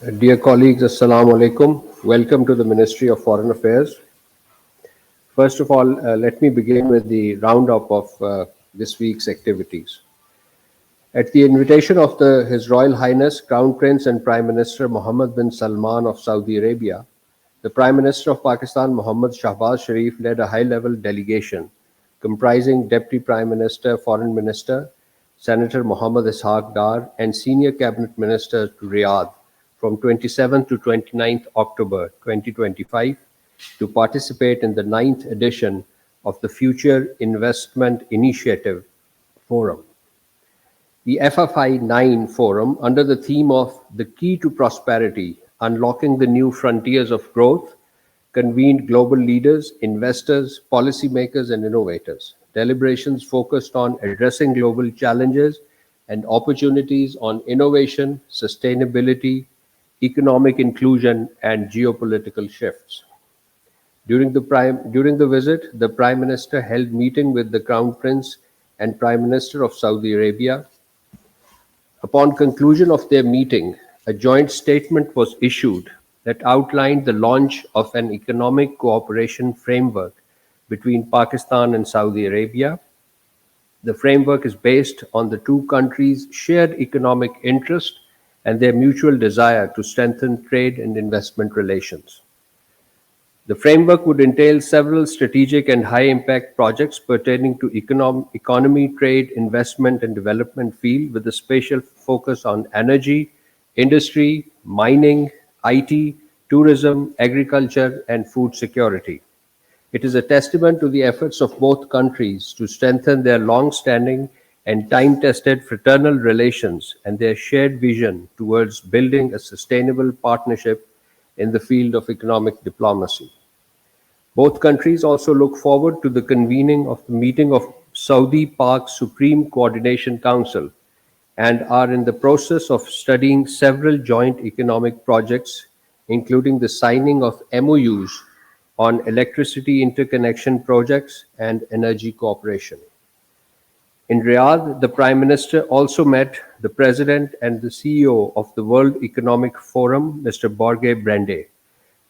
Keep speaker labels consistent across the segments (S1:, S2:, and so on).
S1: Dear colleagues, Assalamu alaikum. Welcome to the Ministry of Foreign Affairs. First of all, let me begin with the roundup of this week's activities. At the invitation of His Royal Highness Crown Prince and Prime Minister Mohammed bin Salman of Saudi Arabia, the Prime Minister of Pakistan Mohammad Shahbaz Sharif led a high-level delegation comprising Deputy Prime Minister, Foreign Minister, Senator Mohammad Ishaq Dar, and senior cabinet ministers to Riyadh from 27th to 29th October 2025 to participate in the 9th edition of the Future Investment Initiative Forum. The FFI 9 Forum, under the theme of The Key to Prosperity, Unlocking the New Frontiers of Growth, convened global leaders, investors, policymakers, and innovators. Deliberations focused on addressing global challenges and opportunities on innovation, sustainability, economic inclusion, and geopolitical shifts. During the visit, the Prime Minister held meeting with the Crown Prince and Prime Minister of Saudi Arabia. Upon conclusion of their meeting, a joint statement was issued that outlined the launch of an economic cooperation framework between Pakistan and Saudi Arabia. The framework is based on the two countries' shared economic interest and their mutual desire to strengthen trade and investment relations. The framework would entail several strategic and high-impact projects pertaining to economy, trade, investment, and development field, with a special focus on energy, industry, mining, IT, tourism, agriculture, and food security. It is a testament to the efforts of both countries to strengthen their long-standing and time-tested fraternal relations and their shared vision towards building a sustainable partnership in the field of economic diplomacy. Both countries also look forward to the convening of the meeting of Saudi-Pak Supreme Coordination Council and are in the process of studying several joint economic projects, including the signing of MOUs on electricity interconnection projects and energy cooperation. In Riyadh, the Prime Minister also met the President and the CEO of the World Economic Forum, Mr. Borge Brende.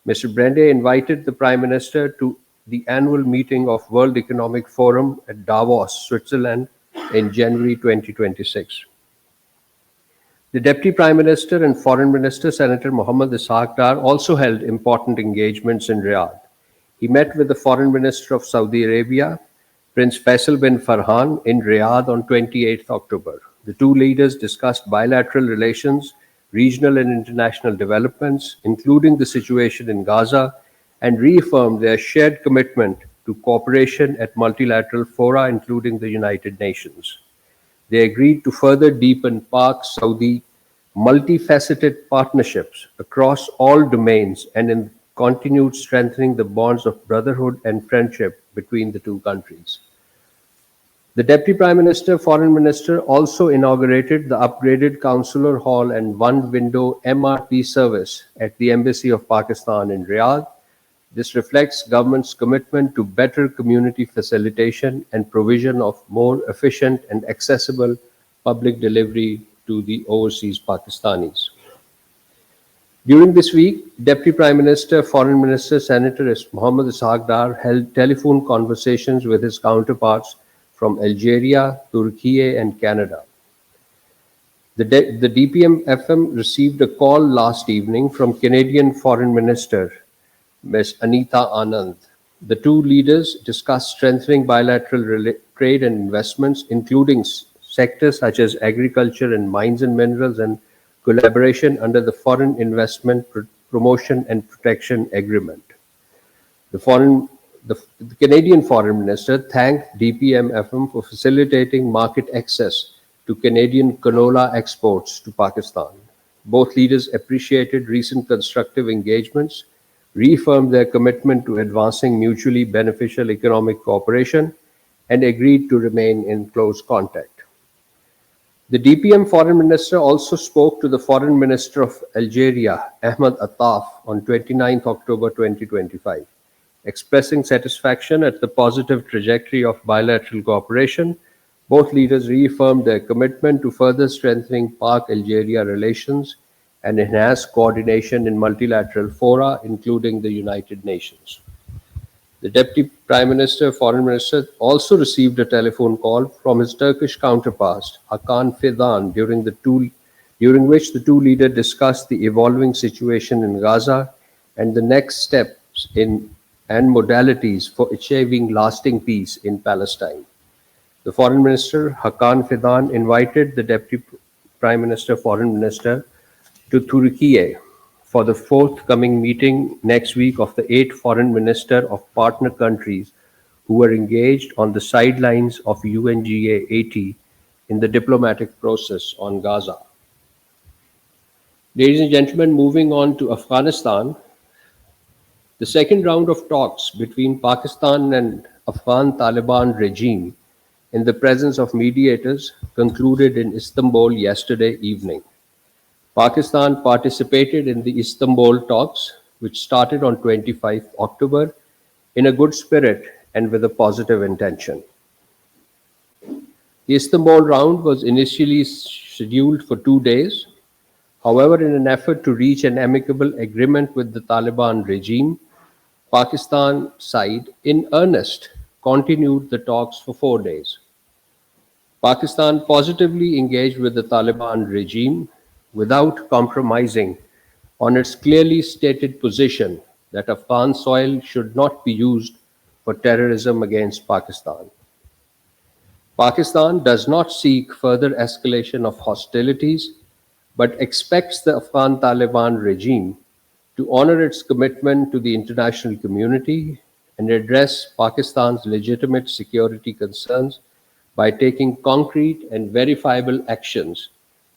S1: Mr. Brende invited the Prime Minister to the annual meeting of World Economic Forum at Davos, Switzerland in January 2026. The Deputy Prime Minister and Foreign Minister, Senator Mohammad Ishaq Dar, also held important engagements in Riyadh. He met with the Foreign Minister of Saudi Arabia, Prince Faisal bin Farhan, in Riyadh on 28th October. The two leaders discussed bilateral relations, regional and international developments, including the situation in Gaza, and reaffirmed their shared commitment to cooperation at multilateral fora, including the United Nations. They agreed to further deepen Pak-Saudi multifaceted partnerships across all domains and in continued strengthening the bonds of brotherhood and friendship between the two countries. The Deputy Prime Minister, Foreign Minister also inaugurated the upgraded Consular Hall and one-window MRT service at the Embassy of Pakistan in Riyadh. This reflects government's commitment to better community facilitation and provision of more efficient and accessible public delivery to the overseas Pakistanis. During this week, Deputy Prime Minister, Foreign Minister, Senator Mohammad Ishaq Dar held telephone conversations with his counterparts from Algeria, Turkey, and Canada. The DPM-FM received a call last evening from Canadian Foreign Minister Ms. Anita Anand. The two leaders discussed strengthening bilateral trade and investments, including sectors such as agriculture and mines and minerals, and collaboration under the Foreign Investment Promotion and Protection Agreement. The Canadian Foreign Minister thanked DPM-FM for facilitating market access to Canadian canola exports to Pakistan. Both leaders appreciated recent constructive engagements, reaffirmed their commitment to advancing mutually beneficial economic cooperation, and agreed to remain in close contact. The DPM Foreign Minister also spoke to the Foreign Minister of Algeria, Ahmed Attaf, on 29th October 2025. Expressing satisfaction at the positive trajectory of bilateral cooperation, both leaders reaffirmed their commitment to further strengthening Pak-Algeria relations and enhance coordination in multilateral fora, including the United Nations. The Deputy Prime Minister, Foreign Minister, also received a telephone call from his Turkish counterpart, Hakan Fidan, during which the two leaders discussed the evolving situation in Gaza and the next steps in and modalities for achieving lasting peace in Palestine. The Foreign Minister, Hakan Fidan, invited the Deputy Prime Minister, Foreign Minister, to Turkey for the forthcoming meeting next week of the 8 foreign ministers of partner countries who were engaged on the sidelines of UNGA 80 in the diplomatic process on Gaza. Ladies and gentlemen, moving on to Afghanistan, the second round of talks between Pakistan and Afghan Taliban regime in the presence of mediators concluded in Istanbul yesterday evening. Pakistan participated in the Istanbul talks, which started on 25 October, in a good spirit and with a positive intention. The Istanbul round was initially scheduled for 2 days. However, in an effort to reach an amicable agreement with the Taliban regime, Pakistan side, in earnest, continued the talks for 4 days. Pakistan positively engaged with the Taliban regime without compromising on its clearly stated position that Afghan soil should not be used for terrorism against Pakistan. Pakistan does not seek further escalation of hostilities, but expects the Afghan Taliban regime to honor its commitment to the international community and address Pakistan's legitimate security concerns by taking concrete and verifiable actions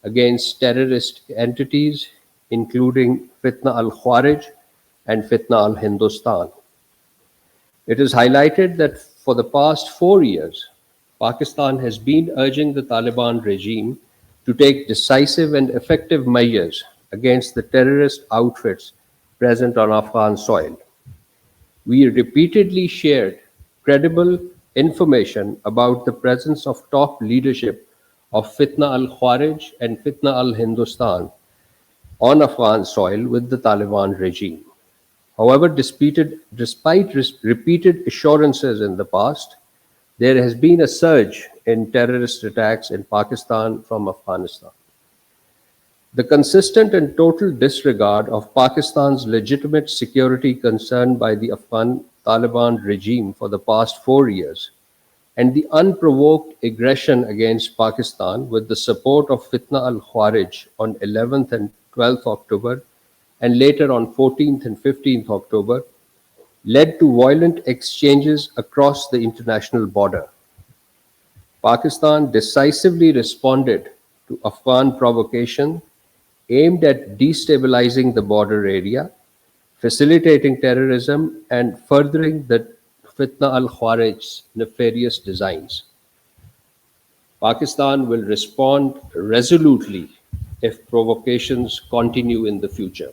S1: against terrorist entities, including Fitna al-Khawarij and Fitna al-Hindustan. It is highlighted that for the past 4 years, Pakistan has been urging the Taliban regime to take decisive and effective measures against the terrorist outfits present on Afghan soil. We repeatedly shared credible information about the presence of top leadership of Fitna al-Khawarij and Fitna al-Hindustan on Afghan soil with the Taliban regime. However, despite repeated assurances in the past, there has been a surge in terrorist attacks in Pakistan from Afghanistan. The consistent and total disregard of Pakistan's legitimate security concern by the Afghan Taliban regime for the past 4 years and the unprovoked aggression against Pakistan with the support of Fitna al-Khawarij on 11th and 12th October and later on 14th and 15th October led to violent exchanges across the international border. Pakistan decisively responded to Afghan provocation aimed at destabilizing the border area, facilitating terrorism, and furthering the Fitna al-Khawarij's nefarious designs. Pakistan will respond resolutely if provocations continue in the future.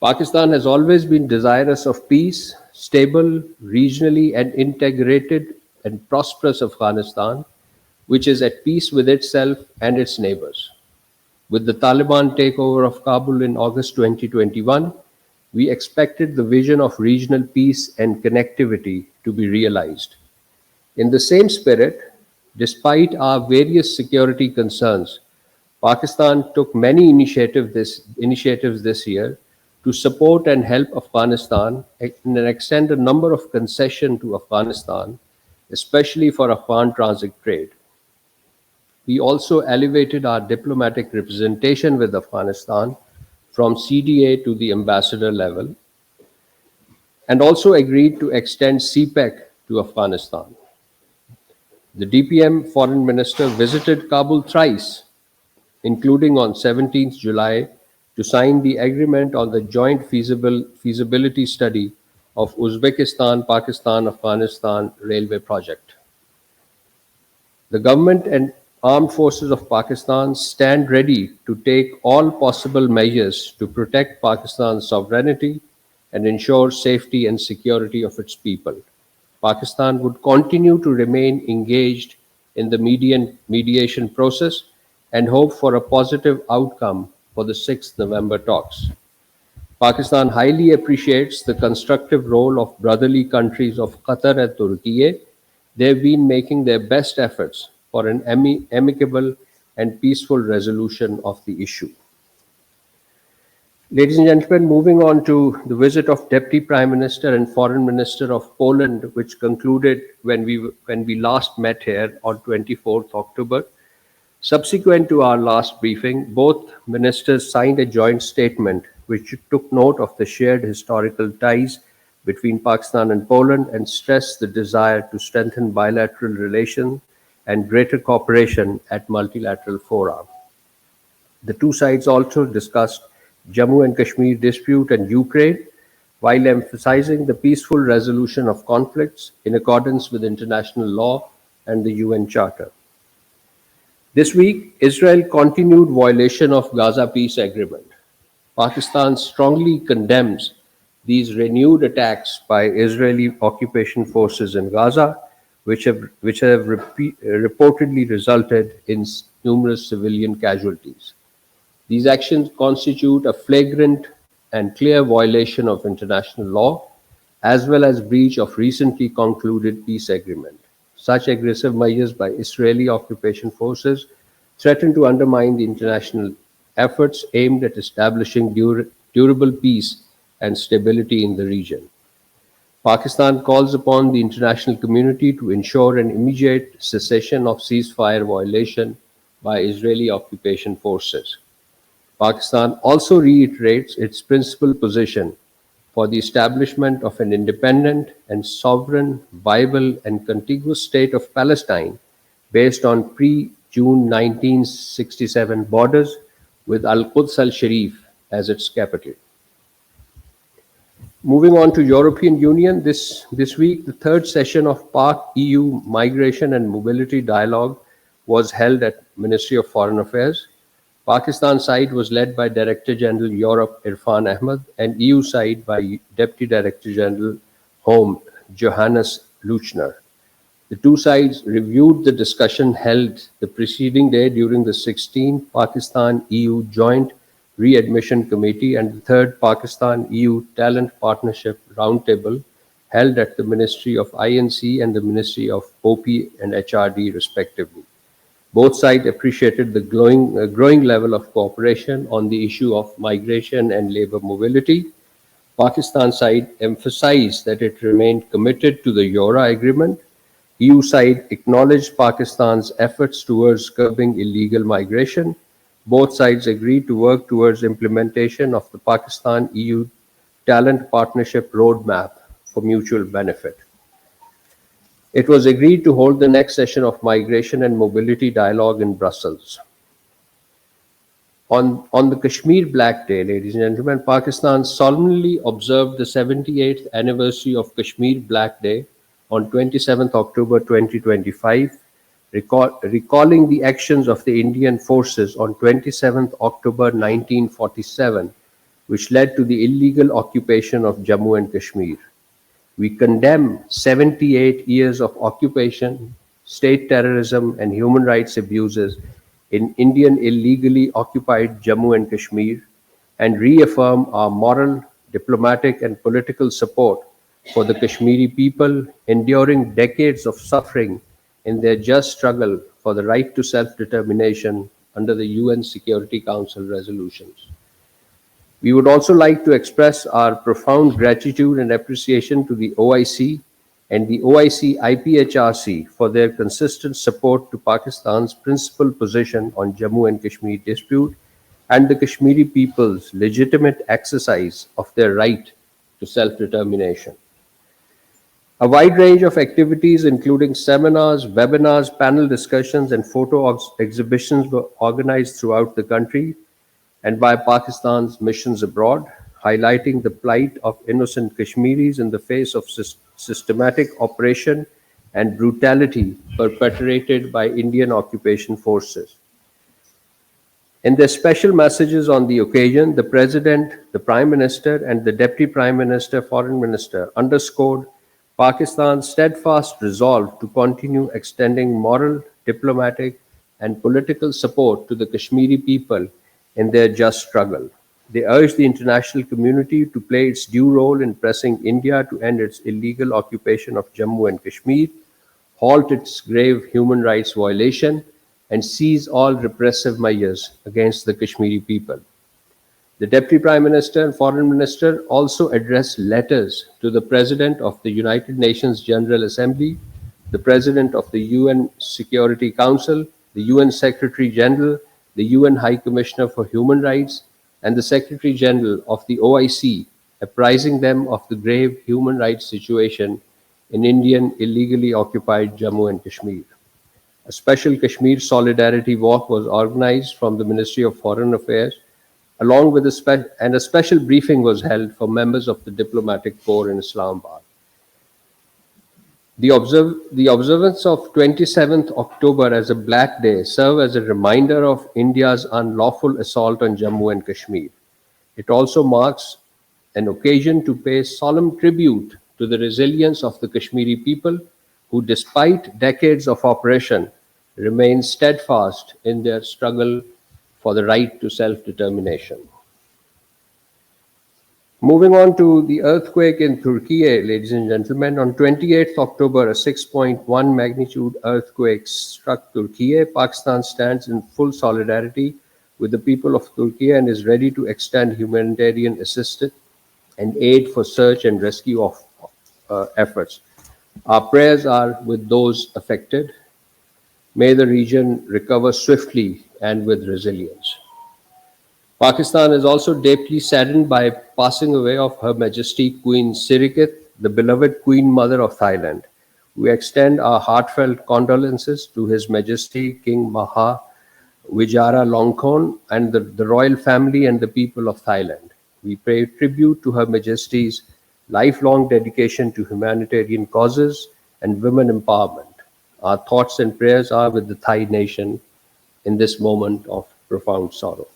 S1: Pakistan has always been desirous of peace, stable, regionally and integrated and prosperous Afghanistan, which is at peace with itself and its neighbors. With the Taliban takeover of Kabul in August 2021, we expected the vision of regional peace and connectivity to be realized. In the same spirit, despite our various security concerns, Pakistan took many initiatives this year to support and help Afghanistan and extend a number of concessions to Afghanistan, especially for Afghan transit trade. We also elevated our diplomatic representation with Afghanistan from CDA to the ambassador level and also agreed to extend CPEC to Afghanistan. The DPM foreign minister visited Kabul thrice, including on 17th July, to sign the agreement on the joint feasibility study of Uzbekistan-Pakistan-Afghanistan railway project. The government and armed forces of Pakistan stand ready to take all possible measures to protect Pakistan's sovereignty and ensure safety and security of its people. Pakistan would continue to remain engaged in the mediation process and hope for a positive outcome for the 6th November talks. Pakistan highly appreciates the constructive role of brotherly countries of Qatar and Turkey. They've been making their best efforts for an amicable and peaceful resolution of the issue. Ladies and gentlemen, moving on to the visit of Deputy Prime Minister and Foreign Minister of Poland, which concluded when we last met here on 24th October. Subsequent to our last briefing, both ministers signed a joint statement which took note of the shared historical ties between Pakistan and Poland and stressed the desire to strengthen bilateral relations and greater cooperation at multilateral fora. The two sides also discussed Jammu and Kashmir dispute and Ukraine, while emphasizing the peaceful resolution of conflicts in accordance with international law and the UN Charter. This week, Israel continued violation of Gaza peace agreement. Pakistan strongly condemns these renewed attacks by Israeli occupation forces in Gaza, which have reportedly resulted in numerous civilian casualties. These actions constitute a flagrant and clear violation of international law, as well as breach of recently concluded peace agreement. Such aggressive measures by Israeli occupation forces threaten to undermine the international efforts aimed at establishing durable peace and stability in the region. Pakistan calls upon the international community to ensure an immediate cessation of ceasefire violation by Israeli occupation forces. Pakistan also reiterates its principal position for the establishment of an independent and sovereign, viable, and contiguous state of Palestine based on pre-June 1967 borders with Al-Quds al-Sharif as its capital. Moving on to European Union, this week the third session of Pak-EU Migration and Mobility Dialogue was held at Ministry of Foreign Affairs. Pakistan side was led by Director General Europe Irfan Ahmed and EU side by Deputy Director General Home Johannes Luchner. The two sides reviewed the discussion held the preceding day during the 16th Pakistan-EU Joint Readmission Committee and the third Pakistan-EU Talent Partnership Roundtable held at the Ministry of INC and the Ministry of OP and HRD respectively. Both sides appreciated the growing level of cooperation on the issue of migration and labor mobility. Pakistan side emphasized that it remained committed to the Eura agreement. EU side acknowledged Pakistan's efforts towards curbing illegal migration. Both sides agreed to work towards implementation of the Pakistan-EU Talent Partnership Roadmap for mutual benefit. It was agreed to hold the next session of Migration and Mobility Dialogue in Brussels. On the Kashmir Black Day, ladies and gentlemen, Pakistan solemnly observed the 78th anniversary of Kashmir Black Day on 27th October 2025, recalling the actions of the Indian forces on 27th October 1947, which led to the illegal occupation of Jammu and Kashmir. We condemn 78 years of occupation, state terrorism, and human rights abuses in Indian illegally occupied Jammu and Kashmir and reaffirm our moral, diplomatic, and political support for the Kashmiri people enduring decades of suffering in their just struggle for the right to self-determination under the UN Security Council resolutions. We would also like to express our profound gratitude and appreciation to the OIC and the OIC IPHRC for their consistent support to Pakistan's principal position on Jammu and Kashmir dispute and the Kashmiri people's legitimate exercise of their right to self-determination. A wide range of activities, including seminars, webinars, panel discussions, and photo exhibitions, were organized throughout the country and by Pakistan's missions abroad, highlighting the plight of innocent Kashmiris in the face of systematic oppression and brutality perpetrated by Indian occupation forces. In their special messages on the occasion, the President, the Prime Minister, and the Deputy Prime Minister, Foreign Minister underscored Pakistan's steadfast resolve to continue extending moral, diplomatic, and political support to the Kashmiri people in their just struggle. They urged the international community to play its due role in pressing India to end its illegal occupation of Jammu and Kashmir, halt its grave human rights violation, and seize all repressive measures against the Kashmiri people. The Deputy Prime Minister and Foreign Minister also addressed letters to the President of the United Nations General Assembly, the President of the UN Security Council, the UN Secretary General, the UN High Commissioner for Human Rights, and the Secretary General of the OIC, apprising them of the grave human rights situation in Indian illegally occupied Jammu and Kashmir. A special Kashmir Solidarity Walk was organized from the Ministry of Foreign Affairs, along with a special briefing was held for members of the diplomatic corps in Islamabad. The observance of 27th October as a Black Day serve as a reminder of India's unlawful assault on Jammu and Kashmir. It also marks an occasion to pay solemn tribute to the resilience of the Kashmiri people who, despite decades of oppression, remain steadfast in their struggle for the right to self-determination. Moving on to the earthquake in Turkey, ladies and gentlemen, on 28th October, a 6.1 magnitude earthquake struck Turkey. Pakistan stands in full solidarity with the people of Turkey and is ready to extend humanitarian assistance and aid for search and rescue efforts. Our prayers are with those affected. May the region recover swiftly and with resilience. Pakistan is also deeply saddened by passing away of Her Majesty Queen Sirikit, the beloved Queen Mother of Thailand. We extend our heartfelt condolences to His Majesty King Maha Vijara Longkorn and the royal family and the people of Thailand. We pay tribute to Her Majesty's lifelong dedication to humanitarian causes and women empowerment. Our thoughts and prayers are with the Thai nation in this moment of profound sorrow.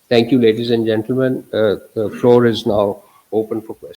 S1: Thank you, ladies and gentlemen. The floor is now open for questions.